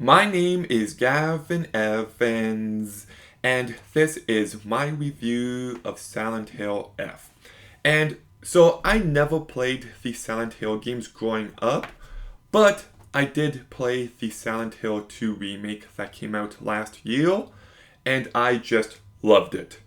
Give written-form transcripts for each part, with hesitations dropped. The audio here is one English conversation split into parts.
My name is Gavin Evans, and this is my review of Silent Hill F. And so I never played the Silent Hill games growing up, but I did play the Silent Hill 2 remake that came out last year, and I just loved it.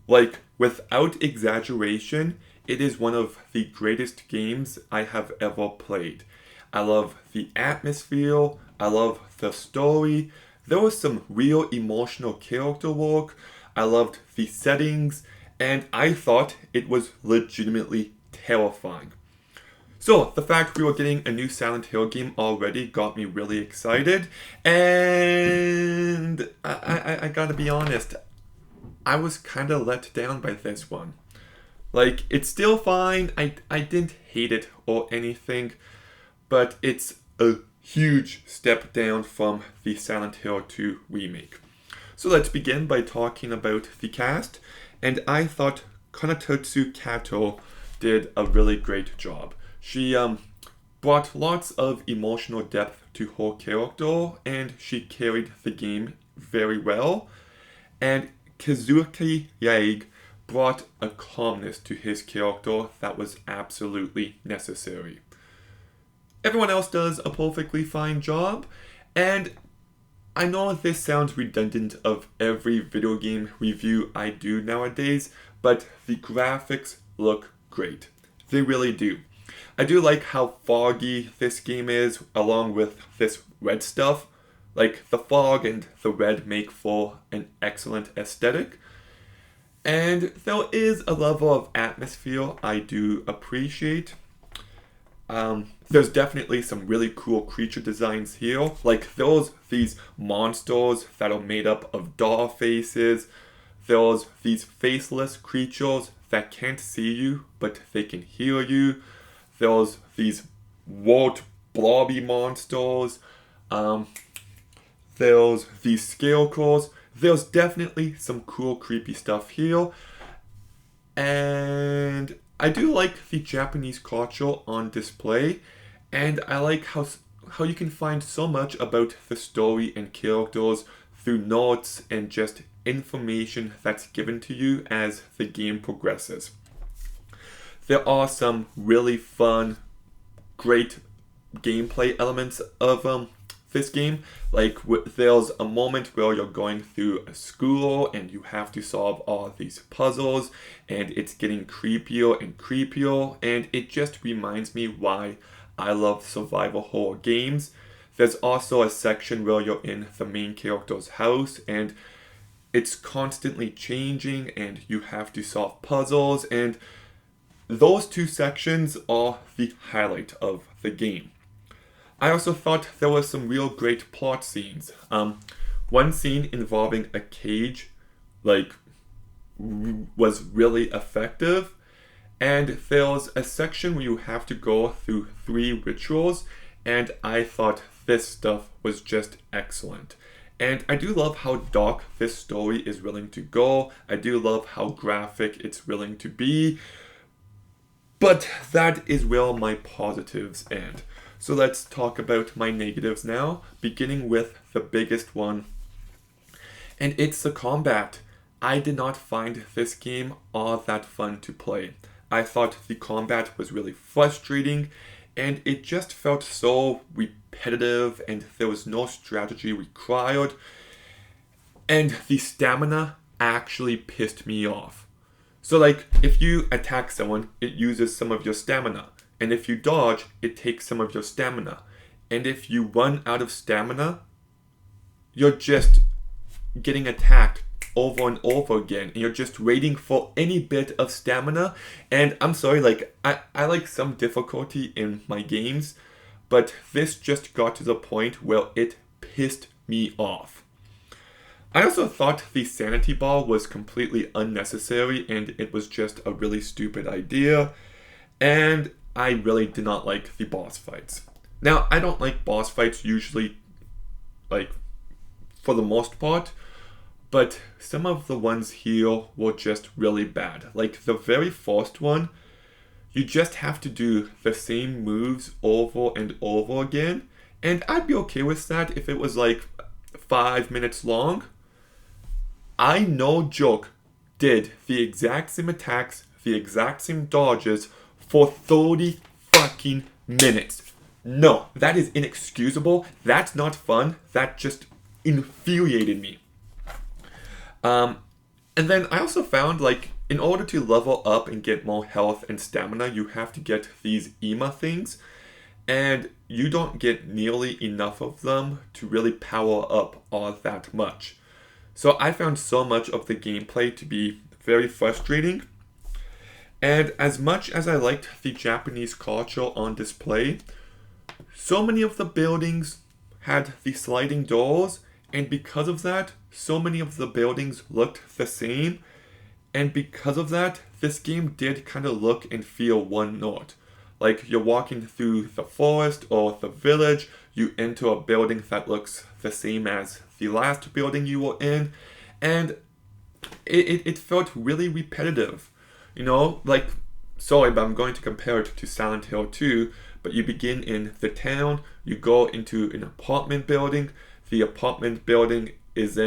Like, without exaggeration, it is one of the greatest games I have ever played. I love the atmosphere, I love the story. There was some real emotional character work. I loved the settings, and I thought it was legitimately terrifying. So, the fact we were getting a new Silent Hill game already got me really excited, and I gotta be honest, I was kind of let down by this one. Like, it's still fine. I didn't hate it or anything, but it's a huge step down from the Silent Hill 2 remake. So let's begin by talking about the cast, and I thought Konatotsu Kato did a really great job. She brought lots of emotional depth to her character, and she carried the game very well. And Kazuki Yaig brought a calmness to his character that was absolutely necessary. Everyone else does a perfectly fine job, and I know this sounds redundant of every video game review I do nowadays, but the graphics look great. They really do. I do like how foggy this game is, along with this red stuff. Like, the fog and the red make for an excellent aesthetic. And there is a level of atmosphere I do appreciate. There's definitely some really cool creature designs here. Like, there's these monsters that are made up of doll faces. There's these faceless creatures that can't see you, but they can hear you. There's these wart blobby monsters. There's these scarecrows. There's definitely some cool creepy stuff here. And I do like the Japanese culture on display. And I like how you can find so much about the story and characters through notes and just information that's given to you as the game progresses. There are some really fun, great gameplay elements of this game. Like, there's a moment where you're going through a school and you have to solve all of these puzzles, and it's getting creepier and creepier, and it just reminds me why I love survival horror games. There's also a section where you're in the main character's house, and it's constantly changing, and you have to solve puzzles, and those two sections are the highlight of the game. I also thought there was some real great plot scenes. One scene involving a cage, was really effective. And there's a section where you have to go through 3 rituals, and I thought this stuff was just excellent. And I do love how dark this story is willing to go. I do love how graphic it's willing to be. But that is where my positives end. So let's talk about my negatives now, beginning with the biggest one. And it's the combat. I did not find this game all that fun to play. I thought the combat was really frustrating, and it just felt so repetitive, and there was no strategy required. And the stamina actually pissed me off. So, like, if you attack someone, it uses some of your stamina. And if you dodge, it takes some of your stamina. And if you run out of stamina, you're just getting attacked over and over again. And you're just waiting for any bit of stamina. And I'm sorry, like, I like some difficulty in my games, but this just got to the point where it pissed me off. I also thought the sanity ball was completely unnecessary, and it was just a really stupid idea. And I really did not like the boss fights. Now, I don't like boss fights usually, like, for the most part, but some of the ones here were just really bad. Like, the very first one, you just have to do the same moves over and over again, And I'd be okay with that if it was like 5 minutes long. I, no joke, did the exact same attacks, the exact same dodges for 30 fucking minutes. No, that is inexcusable. That's not fun. That just infuriated me. And then I also found, like, in order to level up and get more health and stamina, you have to get these EMA things. And you don't get nearly enough of them to really power up all that much. So I found so much of the gameplay to be very frustrating. And as much as I liked the Japanese culture on display, so many of the buildings had the sliding doors, and because of that, so many of the buildings looked the same. And because of that, this game did kind of look and feel one note. Like you're walking through the forest or the village, you enter a building that looks the same as the last building you were in, and it felt really repetitive. You know, like, sorry, but I'm going to compare it to Silent Hill 2, but you begin in the town, you go into an apartment building, the apartment building is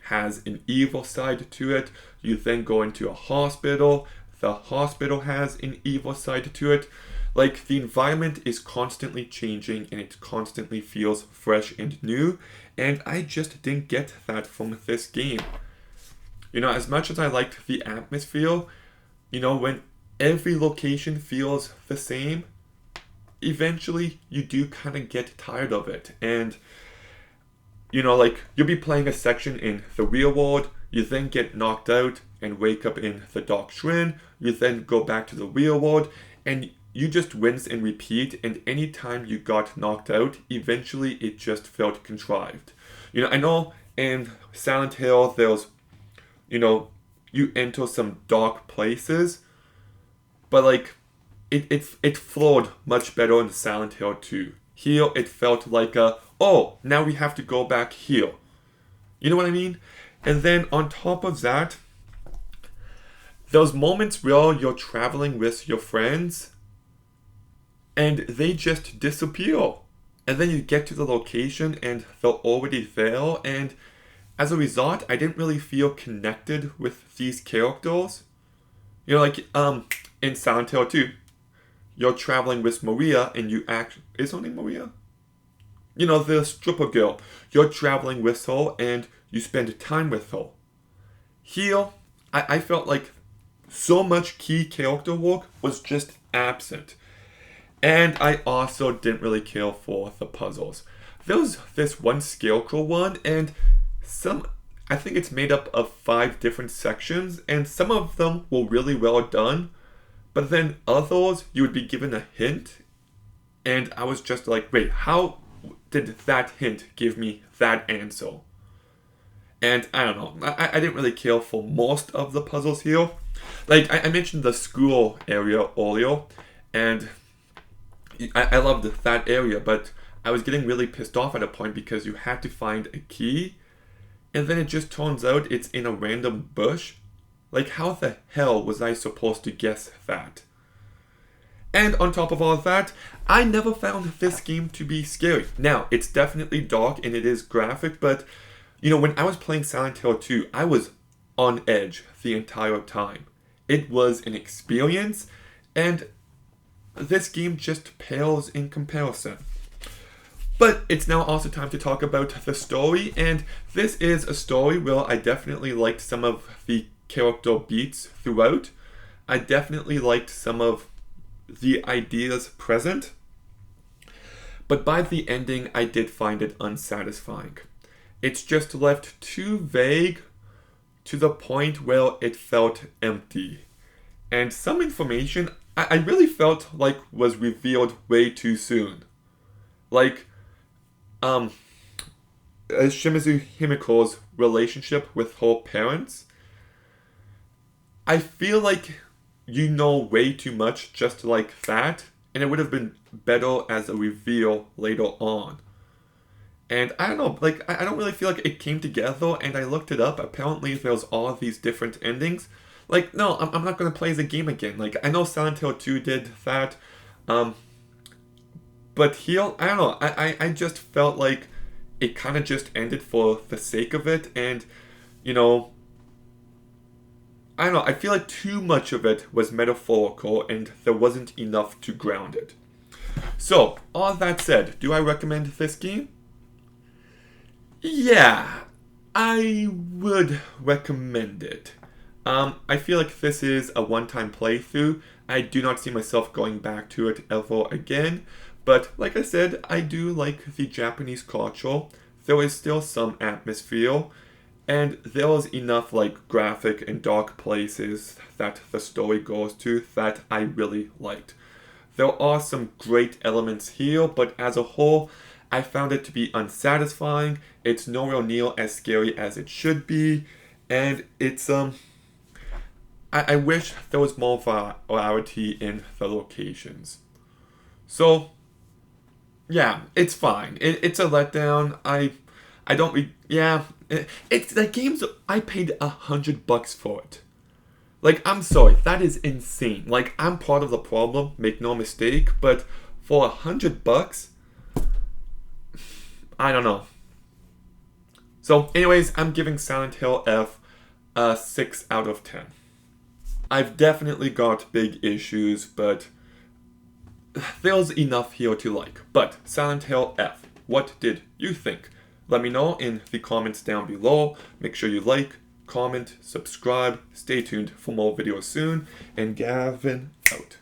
has an evil side to it, you then go into a hospital, the hospital has an evil side to it. Like, the environment is constantly changing and it constantly feels fresh and new, and I just didn't get that from this game. You know, as much as I liked the atmosphere, you know, when every location feels the same, eventually you do kind of get tired of it. And, you know, like, you'll be playing a section in the real world, you then get knocked out and wake up in the Dark Shrine, you then go back to the real world, and you just rinse and repeat, and anytime you got knocked out, eventually it just felt contrived. You know, I know in Silent Hill there's, you know, you enter some dark places, but like, it flowed much better in Silent Hill 2. Here it felt like now we have to go back here. You know what I mean? And then on top of that, those moments where you're traveling with your friends and they just disappear. And then you get to the location and they're already there, and as a result, I didn't really feel connected with these characters. You know, like in Silent Hill 2, you're traveling with Maria and is her name Maria? You know, the stripper girl. You're traveling with her and you spend time with her. Here, I felt like so much key character work was just absent. And I also didn't really care for the puzzles. There was this one Scarecrow one, and I think it's made up of 5 different sections, and some of them were really well done, but then others, you would be given a hint, and I was just like, wait, how did that hint give me that answer? And I don't know, I didn't really care for most of the puzzles here. Like, I mentioned the school area earlier, and I loved that area, but I was getting really pissed off at a point because you had to find a key, and then it just turns out it's in a random bush. Like, how the hell was I supposed to guess that? And on top of all of that, I never found this game to be scary. Now, it's definitely dark and it is graphic, but, you know, when I was playing Silent Hill 2, I was on edge the entire time. It was an experience, and this game just pales in comparison. But it's now also time to talk about the story, and this is a story where I definitely liked some of the character beats throughout. I definitely liked some of the ideas present, but by the ending I did find it unsatisfying. It's just left too vague to the point where it felt empty. And some information I really felt like was revealed way too soon. Like, Shimizu Himiko's relationship with her parents. I feel like you know way too much just like that, and it would have been better as a reveal later on. And I don't know, like, I don't really feel like it came together, and I looked it up. Apparently there's all these different endings. Like, no, I'm not going to play the game again. Like, I know Silent Hill 2 did that, But here, I don't know, I just felt like it kind of just ended for the sake of it, and, you know, I don't know, I feel like too much of it was metaphorical and there wasn't enough to ground it. So, all that said, do I recommend this game? Yeah, I would recommend it. I feel like this is a one-time playthrough. I do not see myself going back to it ever again. But like I said, I do like the Japanese culture. There is still some atmosphere, and there was enough like graphic and dark places that the story goes to that I really liked. There are some great elements here, but as a whole, I found it to be unsatisfying. It's nowhere near as scary as it should be, and I wish there was more variety in the locations. So yeah, it's fine. It's a letdown. I don't yeah. It's the game's. I paid $100 for it. Like, I'm sorry, that is insane. Like, I'm part of the problem, make no mistake, but for $100, I don't know. So, anyways, I'm giving Silent Hill F a 6 out of 10. I've definitely got big issues, but there's enough here to like. But Silent Hill F, what did you think? Let me know in the comments down below. Make sure you like, comment, subscribe, stay tuned for more videos soon, and Gavin out.